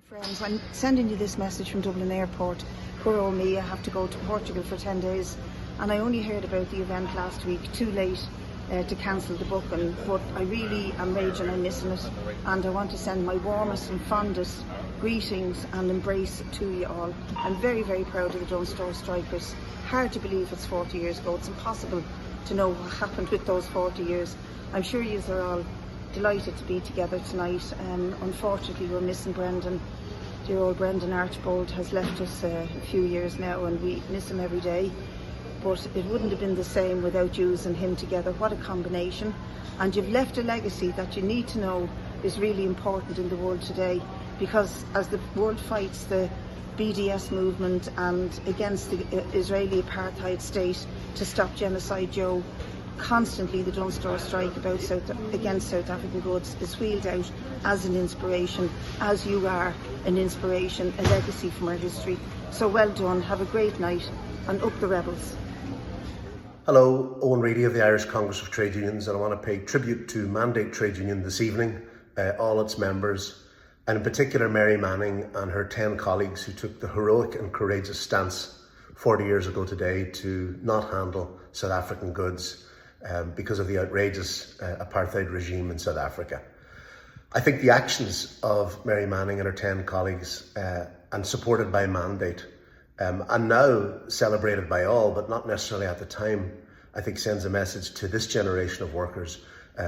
Friends, I'm sending you this message from Dublin Airport. Poor old me, I have to go to Portugal for 10 days and I only heard about the event last week, too late to cancel the booking, but I really am raging, I'm missing it, and I want to send my warmest and fondest greetings and embrace to you all. I'm very, very proud of the Dunnes Strikers. Hard to believe it's 40 years ago. It's impossible to know what happened with those 40 years. I'm sure you are all delighted to be together tonight. Unfortunately, we're missing Brendan. Dear old Brendan Archbold has left us a few years now and we miss him every day. But it wouldn't have been the same without you and him together. What a combination. And you've left a legacy that you need to know is really important in the world today, because as the world fights the BDS movement and against the Israeli apartheid state to stop genocide, Joe, constantly the Dunnes strike against South African goods is wheeled out as an inspiration, as you are an inspiration, a legacy from our history. So well done, have a great night and up the rebels. Hello, Owen Reidy of the Irish Congress of Trade Unions, and I want to pay tribute to Mandate Trade Union this evening, all its members, and in particular Mary Manning and her 10 colleagues who took the heroic and courageous stance 40 years ago today to not handle South African goods because of the outrageous apartheid regime in South Africa. I think the actions of Mary Manning and her 10 colleagues, and supported by Mandate, and now celebrated by all, but not necessarily at the time, I think sends a message to this generation of workers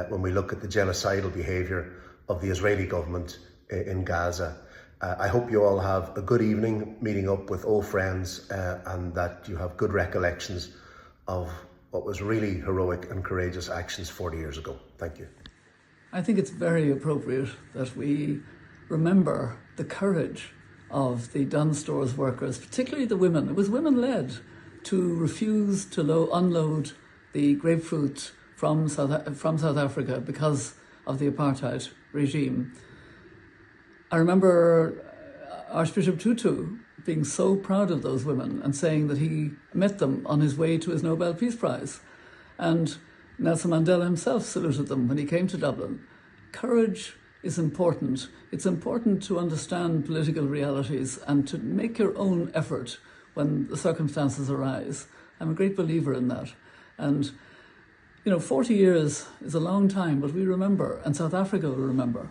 when we look at the genocidal behaviour of the Israeli government in Gaza. I hope you all have a good evening meeting up with old friends and that you have good recollections of what was really heroic and courageous actions 40 years ago. Thank you. I think it's very appropriate that we remember the courage of the Dunnes Stores workers, particularly the women. It was women-led to refuse to unload the grapefruit from South Africa because of the apartheid regime. I remember Archbishop Tutu being so proud of those women and saying that he met them on his way to his Nobel Peace Prize. And Nelson Mandela himself saluted them when he came to Dublin. Courage is important. It's important to understand political realities and to make your own effort when the circumstances arise. I'm a great believer in that. And, 40 years is a long time, but we remember, and South Africa will remember.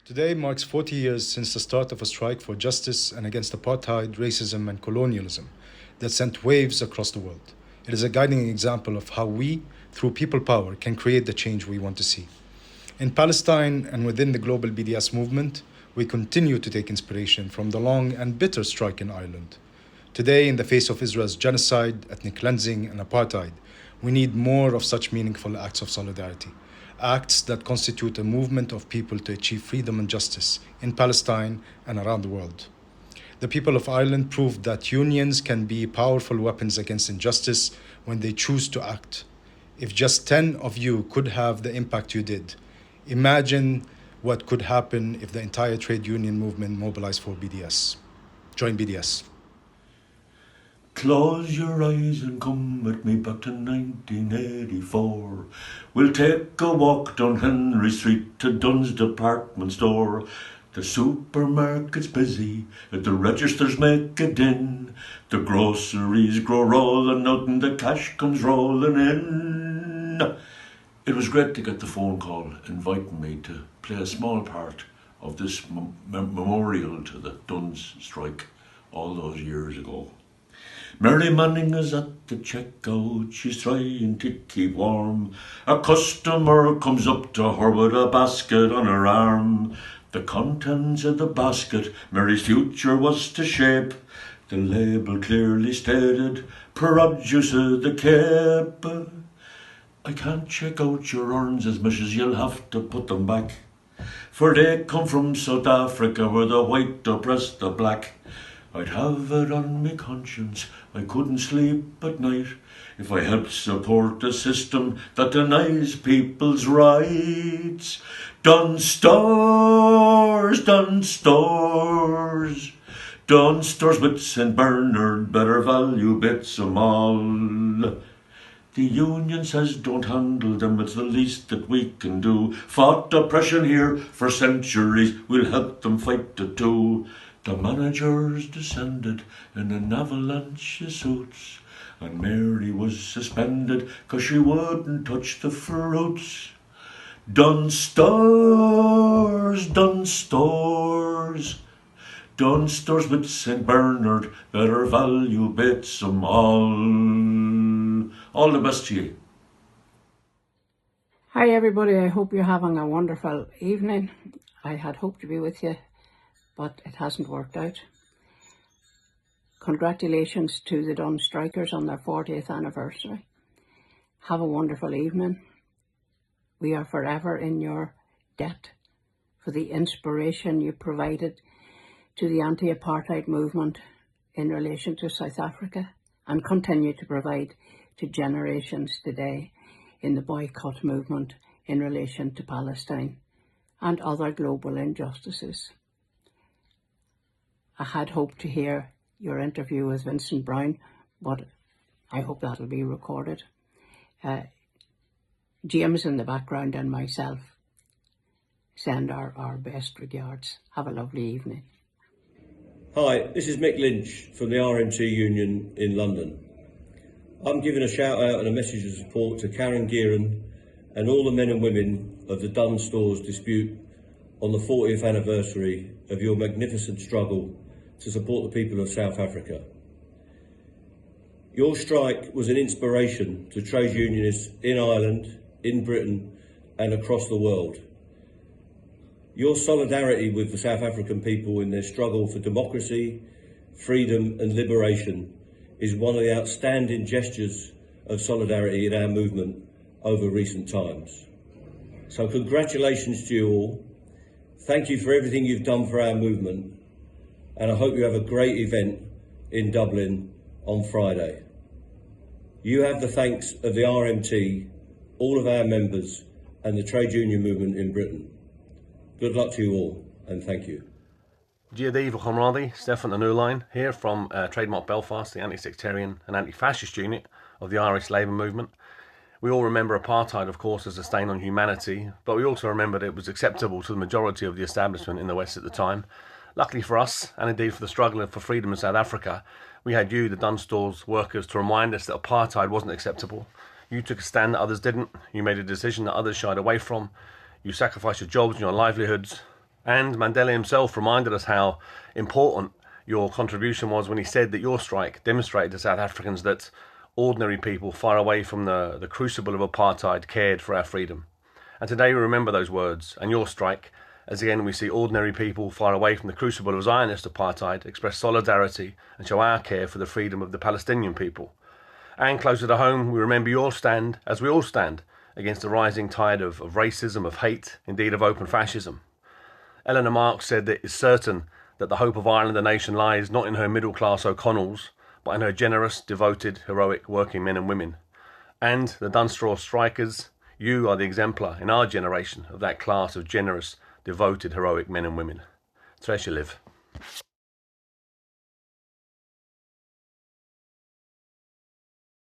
Today marks 40 years since the start of a strike for justice and against apartheid, racism and colonialism that sent waves across the world. It is a guiding example of how we, through people power, can create the change we want to see. In Palestine and within the global BDS movement, we continue to take inspiration from the long and bitter strike in Ireland. Today, in the face of Israel's genocide, ethnic cleansing, and apartheid, we need more of such meaningful acts of solidarity, acts that constitute a movement of people to achieve freedom and justice in Palestine and around the world. The people of Ireland proved that unions can be powerful weapons against injustice when they choose to act. If just 10 of you could have the impact you did, imagine what could happen if the entire trade union movement mobilized for BDS. Join BDS. Close your eyes and come with me back to 1984. We'll take a walk down Henry Street to Dunn's department store. The supermarket's busy, the registers make a din. The groceries go rolling out and the cash comes rolling in. It was great to get the phone call inviting me to play a small part of this memorial to the Dunnes strike all those years ago. Mary Manning is at the checkout, she's trying to keep warm. A customer comes up to her with a basket on her arm. The contents of the basket Mary's future was to shape. The label clearly stated, produce of the Cape. I can't check out your urns as much as you'll have to put them back. For they come from South Africa where the white oppressed the black. I'd have it on me conscience, I couldn't sleep at night if I helped support a system that denies people's rights. Dunnes Stores, Dunnes Stores, Dunnes Stores with St. Bernard, better value bits 'em all. The union says don't handle them, it's the least that we can do. Fought oppression here for centuries, we'll help them fight it too. The managers descended in an avalanche of suits, and Mary was suspended 'cause she wouldn't touch the fruits. Dunnes stores, Dunnes stores, Dunnes stores with St. Bernard, better value bits 'em all. All the best to you. Hi everybody, I hope you're having a wonderful evening. I had hoped to be with you, but it hasn't worked out. Congratulations to the Dunnes Strikers on their 40th anniversary. Have a wonderful evening. We are forever in your debt for the inspiration you provided to the anti-apartheid movement in relation to South Africa, and continue to provide to generations today in the boycott movement in relation to Palestine and other global injustices. I had hoped to hear your interview with Vincent Brown, but I hope that'll be recorded. James in the background and myself send our best regards. Have a lovely evening. Hi, this is Mick Lynch from the RMT Union in London. I'm giving a shout out and a message of support to Karen Gearan and all the men and women of the Dunnes Stores dispute on the 40th anniversary of your magnificent struggle to support the people of South Africa. Your strike was an inspiration to trade unionists in Ireland, in Britain and across the world. Your solidarity with the South African people in their struggle for democracy, freedom and liberation is one of the outstanding gestures of solidarity in our movement over recent times. So congratulations to you all. Thank you for everything you've done for our movement, and I hope you have a great event in Dublin on Friday. You have the thanks of the RMT, all of our members and the trade union movement in Britain. Good luck to you all, and thank you. Díodí Reidy, Stiofan and Owen here from Trademark Belfast, the anti-sectarian and anti-fascist unit of the Irish Labour movement. We all remember apartheid, of course, as a stain on humanity, but we also remember that it was acceptable to the majority of the establishment in the West at the time. Luckily for us, and indeed for the struggle for freedom in South Africa, we had you, the Dunnes Stores workers, to remind us that apartheid wasn't acceptable. You took a stand that others didn't. You made a decision that others shied away from. You sacrificed your jobs and your livelihoods. And Mandela himself reminded us how important your contribution was when he said that your strike demonstrated to South Africans that ordinary people far away from the crucible of apartheid cared for our freedom. And today we remember those words and your strike, as again we see ordinary people far away from the crucible of Zionist apartheid express solidarity and show our care for the freedom of the Palestinian people. And closer to home, we remember your stand, as we all stand, against the rising tide of racism, of hate, indeed of open fascism. Eleanor Marx said that it's certain that the hope of Ireland, the nation, lies not in her middle-class O'Connells, but in her generous, devoted, heroic working men and women. And the Dunnes Strikers, you are the exemplar in our generation of that class of generous, devoted, heroic men and women. Treasure live.